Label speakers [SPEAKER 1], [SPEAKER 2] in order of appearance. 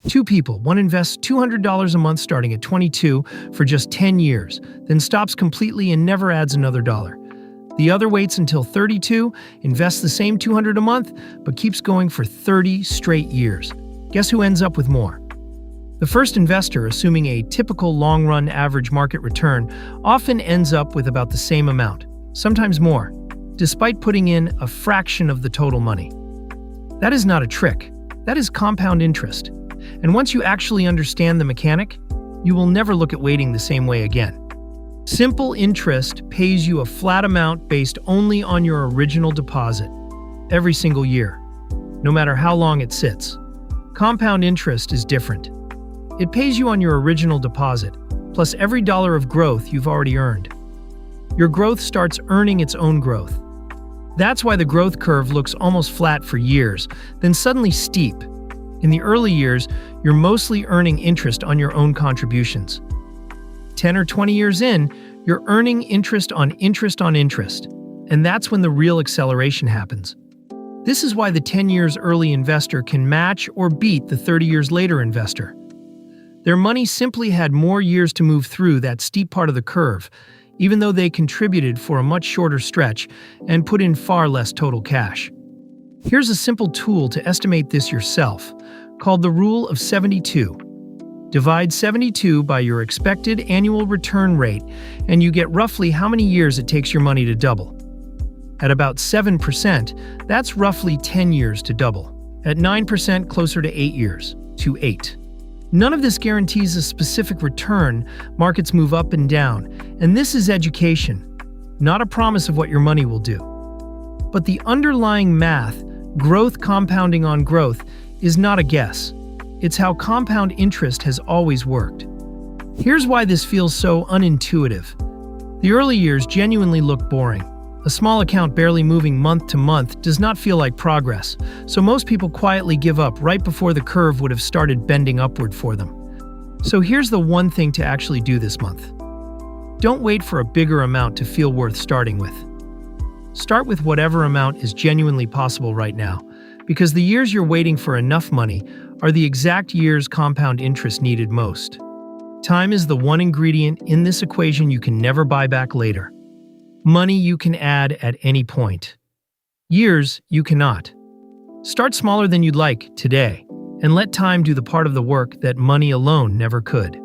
[SPEAKER 1] Two people, one invests $200 a month starting at 22 for just 10 years, then stops completely and never adds another dollar. The other waits until 32, invests the same $200 a month, but keeps going for 30 straight years. Guess who ends up with more? The first investor, assuming a typical long-run average market return, often ends up with about the same amount, sometimes more, despite putting in a fraction of the total money. That is not a trick. That is compound interest. And once you actually understand the mechanic, you will never look at waiting the same way again. Simple interest pays you a flat amount based only on your original deposit, every single year, no matter how long it sits. Compound interest is different. It pays you on your original deposit, plus every dollar of growth you've already earned. Your growth starts earning its own growth. That's why the growth curve looks almost flat for years, then suddenly steep. In the early years, you're mostly earning interest on your own contributions. 10 or 20 years in, you're earning interest on interest on interest, and that's when the real acceleration happens. This is why the 10 years early investor can match or beat the 30 years later investor. Their money simply had more years to move through that steep part of the curve, even though they contributed for a much shorter stretch and put in far less total cash. Here's a simple tool to estimate this yourself, called the Rule of 72. Divide 72 by your expected annual return rate, and you get roughly how many years it takes your money to double. At about 7%, that's roughly 10 years to double. At 9%, closer to 8 years, to 8. None of this guarantees a specific return. Markets move up and down, and this is education, not a promise of what your money will do. But the underlying math, growth compounding on growth, is not a guess. It's how compound interest has always worked. Here's why this feels so unintuitive. The early years genuinely look boring. A small account barely moving month to month does not feel like progress, so most people quietly give up right before the curve would have started bending upward for them. So here's the one thing to actually do this month. Don't wait for a bigger amount to feel worth starting with. Start with whatever amount is genuinely possible right now, because the years you're waiting for enough money are the exact years compound interest needed most. Time is the one ingredient in this equation you can never buy back later. Money you can add at any point. Years you cannot. Start smaller than you'd like today, and let time do the part of the work that money alone never could.